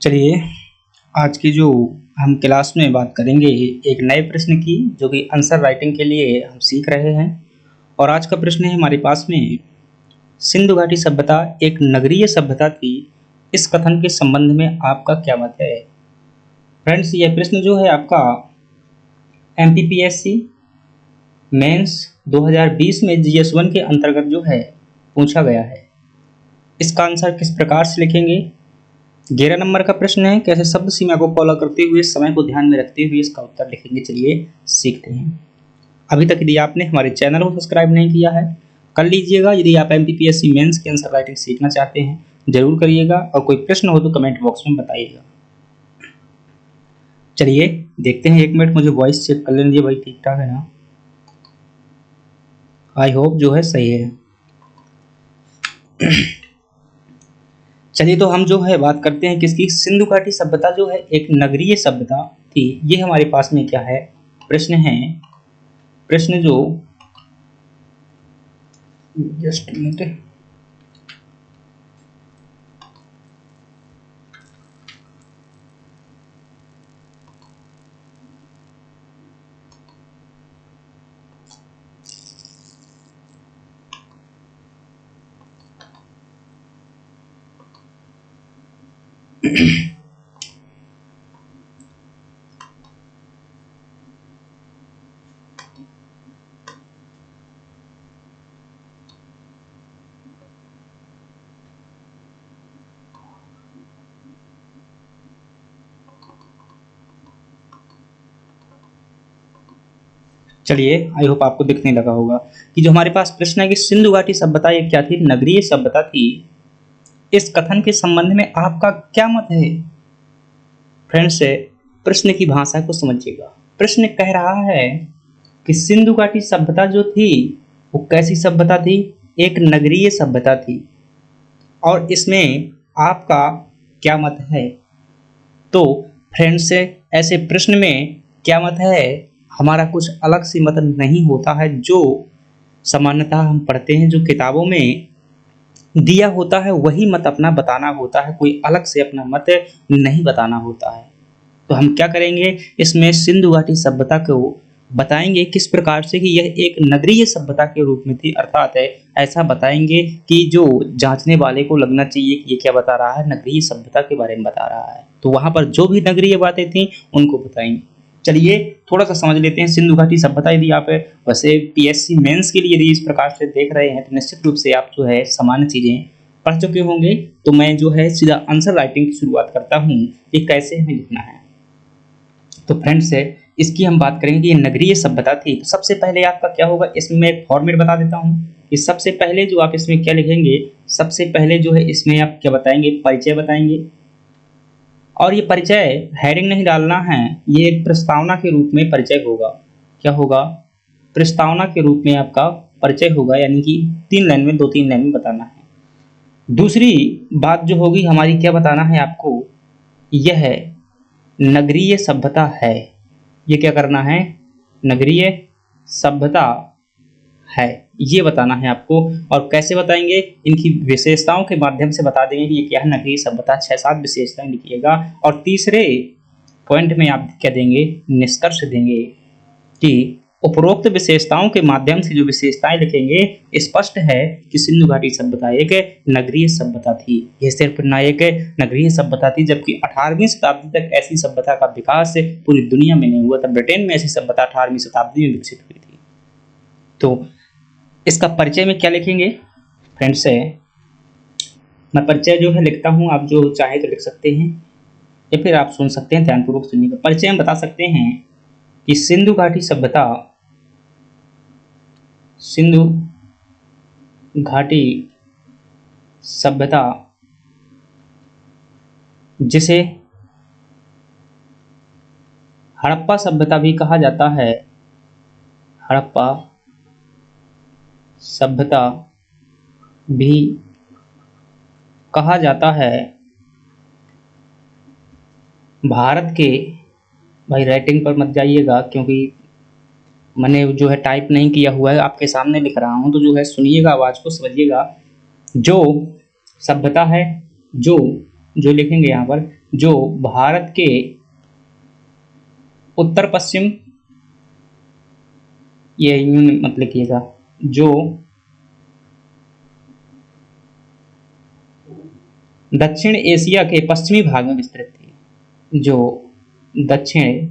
चलिए, आज की जो हम क्लास में बात करेंगे एक नए प्रश्न की, जो कि आंसर राइटिंग के लिए हम सीख रहे हैं। और आज का प्रश्न है हमारे पास में, सिंधु घाटी सभ्यता एक नगरीय सभ्यता थी, इस कथन के संबंध में आपका क्या मत है। फ्रेंड्स, यह प्रश्न जो है आपका एमपीपीएससी मेंस 2020 में जीएस1 के अंतर्गत जो है पूछा गया है। इसका आंसर किस प्रकार से लिखेंगे। 11 नंबर का प्रश्न है, कैसे शब्द सीमा को फॉलो करते हुए समय को ध्यान में रखते हुए इसका उत्तर लिखेंगे। चलिए सीखते हैं। अभी तक यदि आपने हमारे चैनल को सब्सक्राइब नहीं किया है, कर लीजिएगा। यदि आप एमपीपीएससी मेंस की आंसर राइटिंग सीखना चाहते हैं, जरूर करिएगा। और कोई प्रश्न हो तो कमेंट बॉक्स में बताइएगा। चलिए देखते हैं। 1 मिनट मुझे वॉइस चेक कर लेने दीजिए भाई, ठीक ठाक है ना। आई होप जो है सही है। चलिए, तो हम जो है बात करते हैं किसकी। सिंधु घाटी सभ्यता जो है एक नगरीय सभ्यता थी। ये हमारे पास में क्या है, प्रश्न है। प्रश्न जो जस्ट मिनट, चलिए आई होप आपको दिखने लगा होगा कि जो हमारे पास प्रश्न है कि सिंधु घाटी सभ्यता ये क्या थी, नगरीय सभ्यता थी। इस कथन के संबंध में आपका क्या मत है। फ्रेंड्स, प्रश्न की भाषा को समझिएगा। प्रश्न कह रहा है कि सिंधु घाटी सभ्यता जो थी वो कैसी सभ्यता थी, एक नगरीय सभ्यता थी। और इसमें आपका क्या मत है। तो फ्रेंड्स, ऐसे प्रश्न में क्या मत है, हमारा कुछ अलग से मत नहीं होता है। जो सामान्यतः हम पढ़ते हैं, जो किताबों में दिया होता है, वही मत अपना बताना होता है। कोई अलग से अपना मत नहीं बताना होता है। तो हम क्या करेंगे, इसमें सिंधु घाटी सभ्यता को बताएंगे किस प्रकार से कि यह एक नगरीय सभ्यता के रूप में थी। अर्थात ऐसा बताएंगे कि जो जांचने वाले को लगना चाहिए कि ये क्या बता रहा है, नगरीय सभ्यता के बारे में बता रहा है। तो वहां पर जो भी नगरीय बातें थी उनको बताएंगे। चलिए थोड़ा सा समझ लेते हैं सिंधु घाटी सभ्यता। यदि आप वैसे पीएससी मेंस के लिए यदि इस प्रकार से देख रहे हैं, तो निश्चित रूप से आप जो है सामान्य चीजें पढ़ चुके होंगे। तो मैं जो है सीधा आंसर राइटिंग की शुरुआत करता हूँ कि कैसे हमें लिखना है। तो फ्रेंड्स, इसकी हम बात करेंगे कि ये नगरीय सभ्यता थी। तो सबसे पहले आपका क्या होगा, इसमें मैं एक फॉर्मेट बता देता हूँ कि सबसे पहले जो आप इसमें क्या लिखेंगे। सबसे पहले जो है इसमें आप क्या बताएंगे, परिचय बताएंगे। और ये परिचय हेडिंग नहीं डालना है, ये एक प्रस्तावना के रूप में परिचय होगा। क्या होगा, प्रस्तावना के रूप में आपका परिचय होगा, यानी कि 3 लाइन में, 2-3 लाइन में बताना है। दूसरी बात जो होगी हमारी, क्या बताना है आपको, यह नगरीय सभ्यता है। ये क्या करना है, नगरीय सभ्यता है, ये बताना है आपको। और कैसे बताएंगे, इनकी विशेषताओं के माध्यम से बता देंगे कि ये क्या है, नगरीय सभ्यता। 6-7 विशेषताएं लिखिएगा। और तीसरे पॉइंट में आप क्या देंगे, निष्कर्ष देंगे कि उपरोक्त विशेषताओं के माध्यम से जो विशेषताएं लिखेंगे, स्पष्ट है कि सिंधु घाटी सभ्यता एक नगरीय सभ्यता थी। यह सिर्फ न एक नगरीय सभ्यता थी, जबकि 18वीं शताब्दी तक ऐसी सभ्यता का विकास पूरी दुनिया में नहीं हुआ था। ब्रिटेन में ऐसी सभ्यता 18वीं शताब्दी में विकसित हुई थी। तो इसका परिचय में क्या लिखेंगे फ्रेंड्स, मैं परिचय जो है लिखता हूं, आप जो चाहे तो लिख सकते हैं या फिर आप सुन सकते हैं, ध्यानपूर्वक सुनिएगा। परिचय में बता सकते हैं कि सिंधु घाटी सभ्यता, सिंधु घाटी सभ्यता जिसे हड़प्पा सभ्यता भी कहा जाता है, हड़प्पा सभ्यता भी कहा जाता है, भारत के, भाई राइटिंग पर मत जाइएगा क्योंकि मैंने जो है टाइप नहीं किया हुआ है, आपके सामने लिख रहा हूं। तो जो है सुनिएगा, आवाज को समझिएगा। जो सभ्यता है, जो लिखेंगे यहाँ पर, जो भारत के उत्तर पश्चिम, ये यूं मत लिखिएगा, जो दक्षिण एशिया के पश्चिमी भाग में विस्तृत थी। जो दक्षिण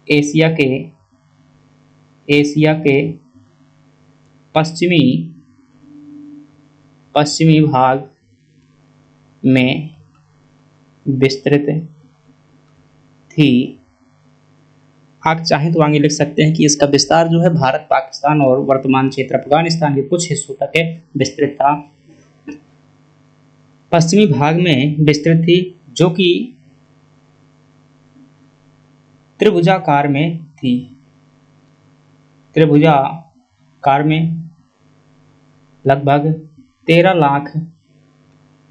एशिया के पश्चिमी भाग में विस्तृत थी। आप चाहें तो आगे लिख सकते हैं कि इसका विस्तार जो है भारत, पाकिस्तान और वर्तमान क्षेत्र अफगानिस्तान के कुछ हिस्सों तक विस्तृत था। पश्चिमी भाग में विस्तृत थी, जो कि त्रिभुजाकार में थी। त्रिभुजाकार में लगभग 13 लाख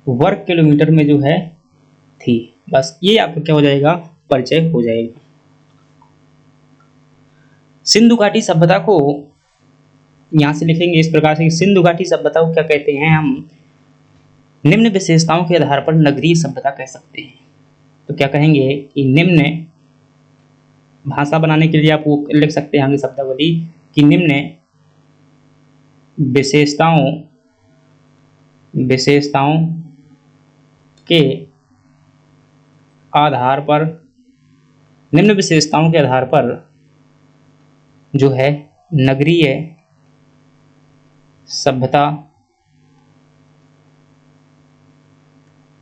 वर्ग किलोमीटर में जो है थी। बस ये आपका क्या हो जाएगा, परिचय हो जाएगा। सिंधु घाटी सभ्यता को यहां से लिखेंगे इस प्रकार से, सिंधु घाटी सभ्यता को क्या कहते हैं हम, निम्न विशेषताओं के आधार पर नगरीय सभ्यता कह सकते हैं। तो क्या कहेंगे कि निम्न, भाषा बनाने के लिए आप वो लिख सकते हैं आगे शब्दावली कि निम्न विशेषताओं के आधार पर, निम्न विशेषताओं के आधार पर जो है नगरीय सभ्यता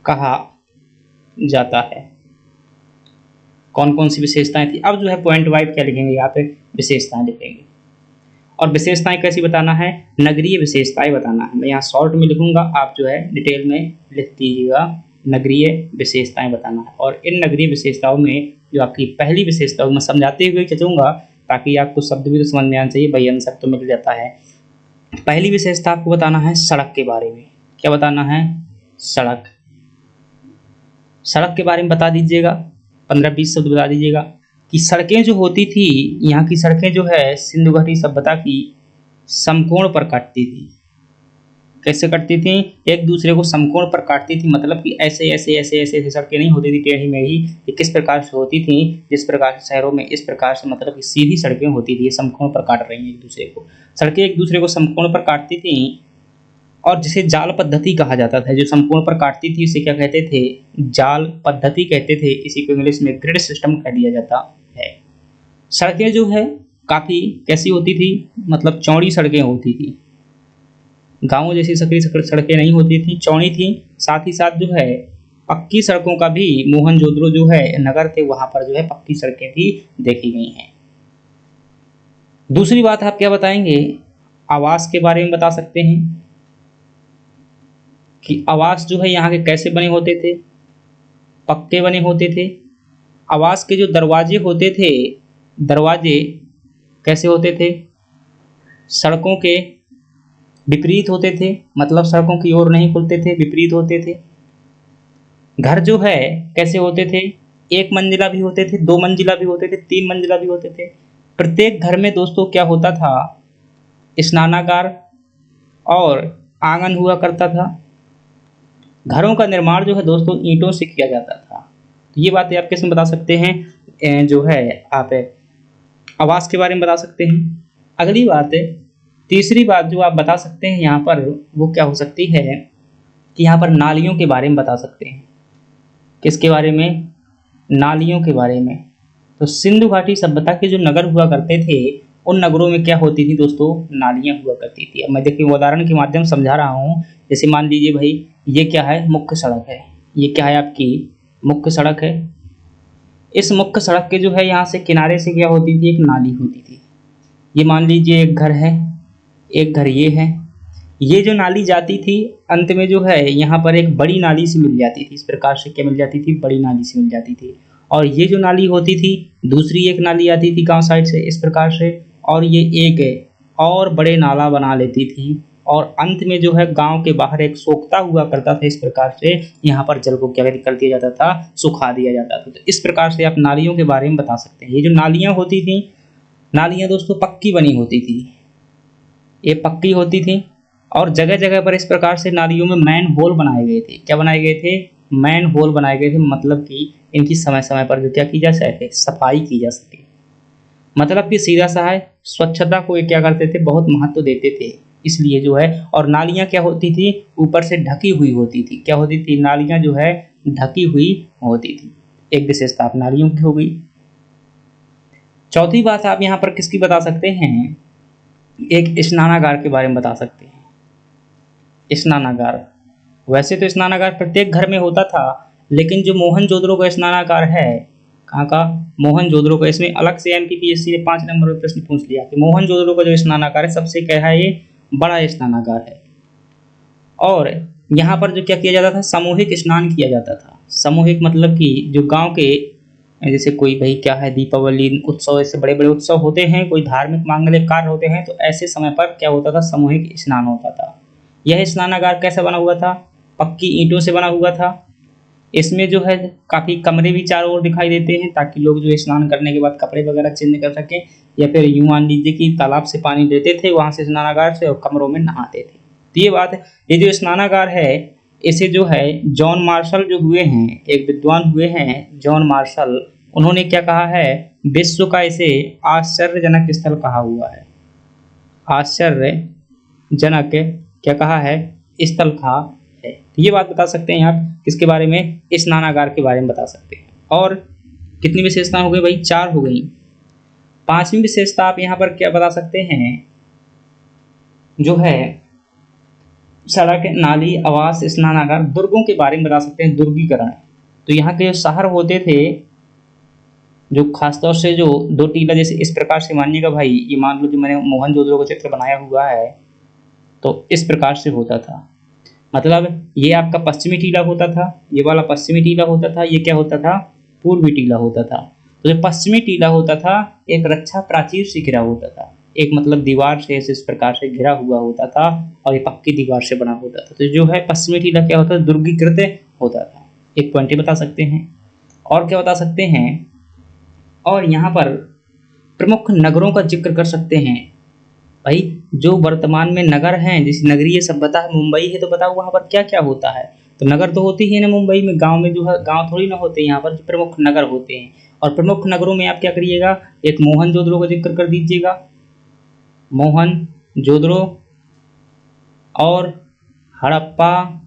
कहा जाता है। कौन कौन सी विशेषताएं थी, अब जो है पॉइंट वाइज क्या लिखेंगे, यहाँ पे विशेषताएं लिखेंगे। और विशेषताएं कैसी बताना है, नगरीय विशेषताएं बताना है। मैं यहाँ शॉर्ट में लिखूंगा, आप जो है डिटेल में लिख दीजिएगा, नगरीय विशेषताएं बताना है। और इन नगरीय विशेषताओं में जो आपकी पहली विशेषता मैं समझाते हुए चलूंगा, ताकि आपको शब्द भी तो समझ में आना चाहिए, भाई आंसर तो मिल जाता है। पहली विशेषता आपको बताना है सड़क के बारे में। क्या बताना है, सड़क के बारे में बता दीजिएगा, 15-20 शब्द बता दीजिएगा कि सड़कें जो होती थी, यहाँ की सड़कें जो है सिंधु घाटी सभ्यता की समकोण पर काटती थी। कैसे कटती थी, एक दूसरे को समकोण पर काटती थी, मतलब कि ऐसे ऐसे ऐसे ऐसे ऐसे सड़कें नहीं होती थी टेढ़ी मेढ़ी। ये किस प्रकार से होती थी, जिस प्रकार से शहरों में इस प्रकार से, मतलब कि सीधी सड़कें होती थी, समकोण पर काट रही हैं एक दूसरे को। सड़कें एक दूसरे को समकोण पर काटती थी, और जिसे जाल पद्धति कहा जाता था, जो समकोण पर काटती थी उसे क्या कहते थे, जाल पद्धति कहते थे। इसी को इंग्लिश में ग्रिड सिस्टम कह दिया जाता है। सड़कें जो है काफी कैसी होती थी, मतलब चौड़ी सड़कें होती थी, गांवों जैसी सकरी सड़कें नहीं होती थी, चौड़ी थी। साथ ही साथ जो है पक्की सड़कों का भी, मोहनजोदड़ो जो है नगर थे, वहां पर जो है पक्की सड़कें भी देखी गई हैं। दूसरी बात आप क्या बताएंगे, आवास के बारे में बता सकते हैं कि आवास जो है यहाँ के कैसे बने होते थे, पक्के बने होते थे। आवास के जो दरवाजे होते थे, दरवाजे कैसे होते थे, सड़कों के विपरीत होते थे, मतलब सड़कों की ओर नहीं खुलते थे, विपरीत होते थे। घर जो है कैसे होते थे, एक मंजिला भी होते थे, 2 मंजिला भी होते थे, 3 मंजिला भी होते थे। प्रत्येक घर में दोस्तों क्या होता था, स्नानागार और आंगन हुआ करता था। घरों का निर्माण जो है दोस्तों ईंटों से किया जाता था। तो ये बातें आप किसमें बता सकते हैं, जो है आप आवास के बारे में बता सकते हैं। अगली बात, तीसरी बात जो आप बता सकते हैं यहाँ पर, वो क्या हो सकती है कि यहाँ पर नालियों के बारे में बता सकते हैं। किसके बारे में, नालियों के बारे में। तो सिंधु घाटी सभ्यता के जो नगर हुआ करते थे, उन नगरों में क्या होती थी दोस्तों, नालियां हुआ करती थी। अब मैं देखिए उदाहरण के माध्यम समझा रहा हूँ। जैसे मान लीजिए भाई, ये क्या है, मुख्य सड़क है, ये क्या है आपकी मुख्य सड़क है। इस मुख्य सड़क के जो है यहाँ से किनारे से क्या होती थी, एक नाली होती थी। ये मान लीजिए एक घर है, एक घर ये है, ये जो नाली जाती थी अंत में जो है यहाँ पर एक बड़ी नाली से मिल जाती थी। इस प्रकार से क्या मिल जाती थी, बड़ी नाली से मिल जाती थी। और ये जो नाली होती थी, दूसरी एक नाली आती थी गांव साइड से इस प्रकार से, और ये एक और बड़े नाला बना लेती थी। और अंत में जो है गांव के बाहर एक सोखता हुआ करता था। इस प्रकार से यहाँ पर जल को क्या कर दिया जाता था, सुखा दिया जाता था। तो इस प्रकार से आप नालियों के बारे में बता सकते हैं। ये जो नालियाँ होती थी, नालियाँ दोस्तों पक्की बनी होती थी, ये पक्की होती थी। और जगह जगह पर इस प्रकार से नालियों में मैन होल बनाए गए थे। क्या बनाए गए थे, मैन होल बनाए गए थे, मतलब कि इनकी समय समय पर जो क्या की जा सके, सफाई की जा सके। मतलब कि सीधा सा है, स्वच्छता को ये क्या करते थे, बहुत महत्व देते थे, इसलिए जो है। और नालियां क्या होती थी, ऊपर से ढकी हुई होती थी। क्या होती थी, नालियां जो है ढकी हुई होती थी। एक विशेषता आप नालियों की हो गई। चौथी बात आप यहाँ पर किसकी बता सकते हैं, एक स्नानागार के बारे में बता सकते हैं। स्नानागार, वैसे तो स्नानागार प्रत्येक घर में होता था, लेकिन जो मोहनजोदड़ो का स्नानागार है, कहाँ का, मोहनजोदड़ो का, इसमें अलग से एमपीपीएससी ने 5 नंबर में प्रश्न पूछ लिया कि मोहनजोदड़ो का जो स्नानागार है सबसे क्या है, ये बड़ा स्नानागार है। और यहाँ पर जो क्या किया जाता था, सामूहिक स्नान किया जाता था। सामूहिक मतलब कि जो गांव के, जैसे कोई भाई क्या है, दीपावली उत्सव, ऐसे बड़े बड़े उत्सव होते हैं, कोई धार्मिक मांगलिक कार्य होते हैं, तो ऐसे समय पर क्या होता था, सामूहिक स्नान होता था। यह स्नानागार कैसे बना हुआ था, पक्की ईंटों से बना हुआ था। इसमें जो है काफी कमरे भी चारों ओर दिखाई देते हैं, ताकि लोग जो है स्नान करने के बाद कपड़े वगैरह चेंज कर सकें, या फिर यूं मान लीजिए कि तालाब से पानी लेते थे वहां से स्नानागार से, और कमरों में नहाते थे। तो ये बात है। ये जो स्नानागार है, इसे जो है जॉन मार्शल जो हुए हैं, एक विद्वान हुए हैं जॉन मार्शल, उन्होंने क्या कहा है, विश्व का इसे आश्चर्यजनक स्थल कहा हुआ है। आश्चर्यजनक क्या कहा है, स्थल कहा है। तो ये बात बता सकते हैं आप किसके बारे में, स्नानागार के बारे में बता सकते हैं। और कितनी विशेषता हो गई भाई, 4 हो गई। 5वीं विशेषता आप यहाँ पर क्या बता सकते हैं, जो है सड़क, नाली, आवास, स्नानागार, दुर्गों के बारे में बता सकते हैं, दुर्गीकरण। तो यहाँ के जो शहर होते थे, जो खासतौर से जो 2 टीला, जैसे इस प्रकार से मानिएगा भाई, ये मान लो जो मैंने मोहनजोदड़ो का चित्र बनाया हुआ है, तो इस प्रकार से होता था। मतलब ये आपका पश्चिमी टीला होता था, ये वाला पश्चिमी टीला होता था, ये क्या होता था, पूर्वी टीला होता था। तो जो पश्चिमी टीला होता था, एक रक्षा प्राचीर से घिरा होता था, एक मतलब दीवार से इस प्रकार से घिरा हुआ होता था, और ये पक्की दीवार से बना होता था। तो जो है पश्चिमी टीला क्या होता था, दुर्गीकृत होता था। एक पॉइंट बता सकते हैं। और क्या बता सकते हैं, और यहाँ पर प्रमुख नगरों का जिक्र कर सकते हैं। भाई जो वर्तमान में नगर हैं, जैसे नगरीय सभ्यता है, मुंबई है, तो बताओ वहां पर क्या क्या होता है। तो नगर तो होती ही है ना मुंबई में, गांव में जो है, गांव थोड़ी ना होते हैं, यहाँ पर जो प्रमुख नगर होते हैं। और प्रमुख नगरों में आप क्या करिएगा, एक मोहनजोदड़ो का जिक्र कर दीजिएगा, मोहनजोदड़ो, और हड़प्पा,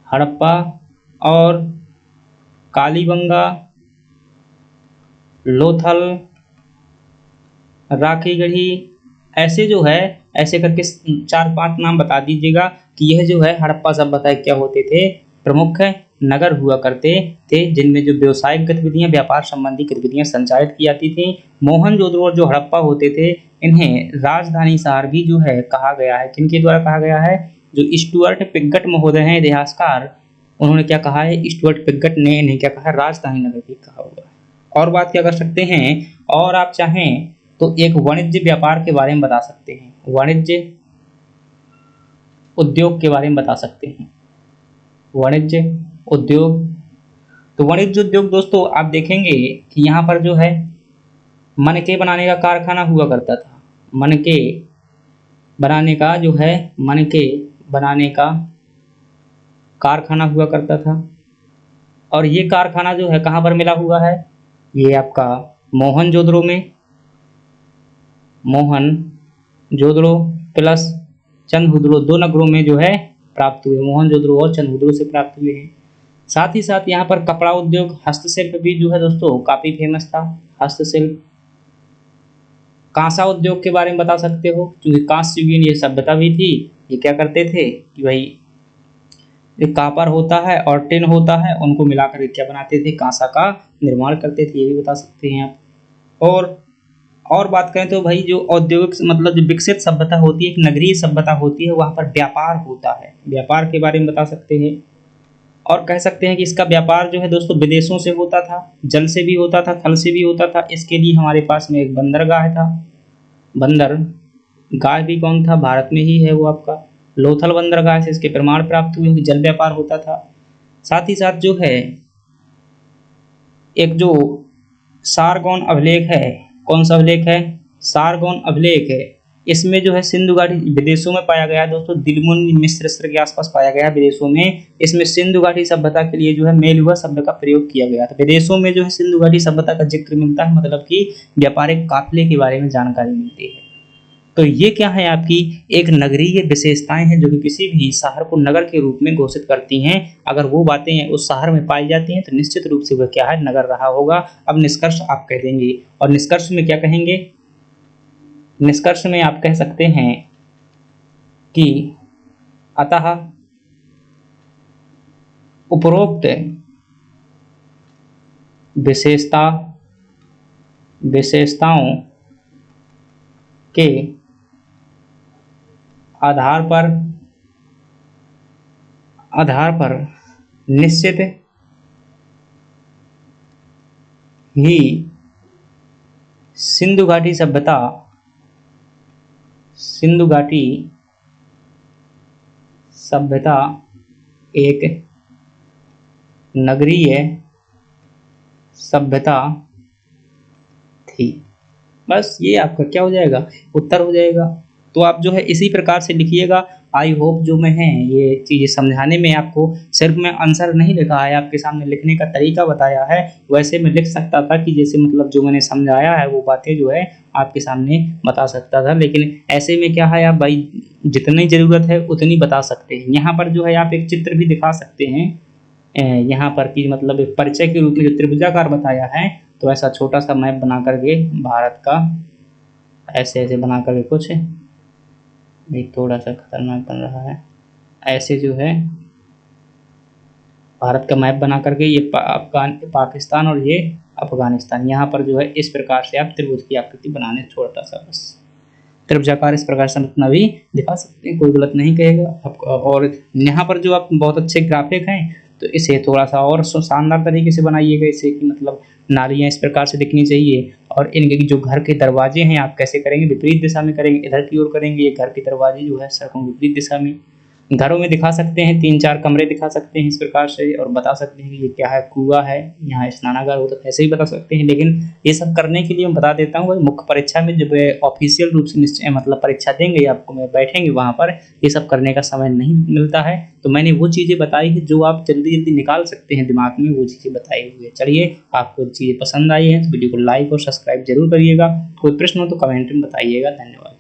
हड़प्पा, और कालीबंगा, लोथल, राखीगढ़ी, ऐसे जो है, ऐसे करके 4-5 नाम बता दीजिएगा कि यह जो है हड़प्पा सभ्यता क्या होते थे, प्रमुख नगर हुआ करते थे, जिनमें जो व्यवसायिक गतिविधियां, व्यापार संबंधी गतिविधियां संचालित की जाती थी। मोहनजोदड़ो और जो हड़प्पा होते थे, इन्हें राजधानी शहर भी जो है कहा गया है। किनके द्वारा कहा गया है, जो स्टुअर्ट पिगट महोदय हैं इतिहासकार, उन्होंने क्या कहा है, स्टुअर्ट पिगट ने इन्हें क्या कहा है, राजधानी नगर भी कहा हुआ है। और बात क्या कर सकते हैं, और आप चाहें तो एक वाणिज्य व्यापार के बारे में बता सकते हैं, वाणिज्य उद्योग के बारे में बता सकते हैं, वाणिज्य उद्योग। तो वाणिज्य उद्योग दोस्तों आप देखेंगे कि यहाँ पर जो है मनके बनाने का कारखाना हुआ करता था। मनके बनाने का जो है, मनके बनाने का कारखाना हुआ करता था। और ये कारखाना जो है कहाँ पर मिला हुआ है, ये आपका मोहनजोदड़ो में, मोहनजोदड़ो प्लस चंदहुदड़ो, 2 नगरों में जो है प्राप्त हुए, मोहनजोदड़ो और चंदहुदड़ो से प्राप्त हुए हैं। साथ ही साथ यहाँ पर कपड़ा उद्योग, हस्तशिल्प भी जो है दोस्तों काफी फेमस था, हस्तशिल्प। कांसा उद्योग के बारे में बता सकते हो, क्योंकि कांस्य युगीन ये सभ्यता भी थी। ये क्या करते थे कि भाई एक कापर होता है और टिन होता है, उनको मिलाकर क्या बनाते थे, कांसा का निर्माण करते थे, ये भी बता सकते हैं आप। और बात करें तो भाई जो औद्योगिक मतलब जो विकसित सभ्यता होती है, एक नगरीय सभ्यता होती है, वहां पर व्यापार होता है, व्यापार के बारे में बता सकते हैं। और कह सकते हैं कि इसका व्यापार जो है दोस्तों विदेशों से होता था, जल से भी होता था, थल से भी होता था। इसके लिए हमारे पास में एक बंदरगाह था, बंदरगाह भी कौन था, भारत में ही है वो आपका लोथल बंदरगाह से इसके प्रमाण प्राप्त हुए कि जल व्यापार होता था। साथ ही साथ जो है एक जो सारगोन अभिलेख है, कौन सा अभिलेख है, सारगोन अभिलेख है, इसमें जो है सिंधु घाटी विदेशों में पाया गया दोस्तों, दिलमुन मिस्र के आसपास पाया गया विदेशों में। इसमें सिंधु घाटी सभ्यता के लिए जो है मेल हुआ शब्द का प्रयोग किया गया था। विदेशों में जो है सिंधु घाटी सभ्यता का जिक्र मिलता है, मतलब कि व्यापारिक काफिले के बारे में जानकारी मिलती है। तो ये क्या है, आपकी एक नगरीय विशेषताएं हैं जो कि किसी भी शहर को नगर के रूप में घोषित करती हैं। अगर वो बातें उस शहर में पाई जाती हैं तो निश्चित रूप से वह क्या है, नगर रहा होगा। अब निष्कर्ष आप कह देंगे, और निष्कर्ष में क्या कहेंगे, निष्कर्ष में आप कह सकते हैं कि अतः उपरोक्त विशेषताओं के आधार पर निश्चित ही सिंधु घाटी सभ्यता एक नगरीय सभ्यता थी। बस ये आपका क्या हो जाएगा, उत्तर हो जाएगा। तो आप जो है इसी प्रकार से लिखिएगा। आई होप जो मैं है ये चीज़ें समझाने में आपको सिर्फ मैं आंसर नहीं लिखा है, आपके सामने लिखने का तरीका बताया है। वैसे मैं लिख सकता था कि जैसे मतलब जो मैंने समझाया है वो बातें जो है आपके सामने बता सकता था, लेकिन ऐसे में क्या है, आप भाई जितनी ज़रूरत है उतनी बता सकते हैं। यहाँ पर जो है आप एक चित्र भी दिखा सकते हैं, यहाँ पर कि मतलब एक परिचय के रूप में जो त्रिभुजाकार बताया है, तो ऐसा छोटा सा मैप बना करके भारत का ऐसे ऐसे बना करके कुछ भी थोड़ा सा खतरनाक बन रहा है, ऐसे जो है भारत का मैप बना करके ये पाकिस्तान और ये अफगानिस्तान, यहाँ पर जो है इस प्रकार से आप त्रिभुज की आकृति बनाने, छोटा सा बस त्रिभुजाकार इस प्रकार से अपना भी दिखा सकते हैं, कोई गलत नहीं कहेगा। और यहाँ पर जो आप बहुत अच्छे ग्राफिक हैं, तो इसे थोड़ा सा और शानदार तरीके से बनाइएगा, इसे कि मतलब नालियाँ इस प्रकार से दिखनी चाहिए। और इनके जो घर के दरवाजे हैं आप कैसे करेंगे, विपरीत दिशा में करेंगे, इधर की ओर करेंगे। ये घर के दरवाजे जो है सड़कों विपरीत दिशा में, घरों में दिखा सकते हैं, 3-4 कमरे दिखा सकते हैं इस प्रकार से, और बता सकते हैं कि ये क्या है, कुआं है, यहाँ स्नानागार हो, तो ऐसे ही बता सकते हैं। लेकिन ये सब करने के लिए मैं बता देता हूँ, मुख्य परीक्षा में जब ऑफिशियल रूप से निश्चय मतलब परीक्षा देंगे आपको, मैं बैठेंगे वहाँ पर, ये सब करने का समय नहीं मिलता है। तो मैंने वो चीज़ें बताई है जो आप जल्दी जल्दी निकाल सकते हैं दिमाग में, वो चीज़ें बताई हुई है। चलिए, आपको चीज़ें पसंद आई है तो वीडियो को लाइक और सब्सक्राइब जरूर करिएगा। कोई प्रश्न हो तो कमेंट में बताइएगा। धन्यवाद।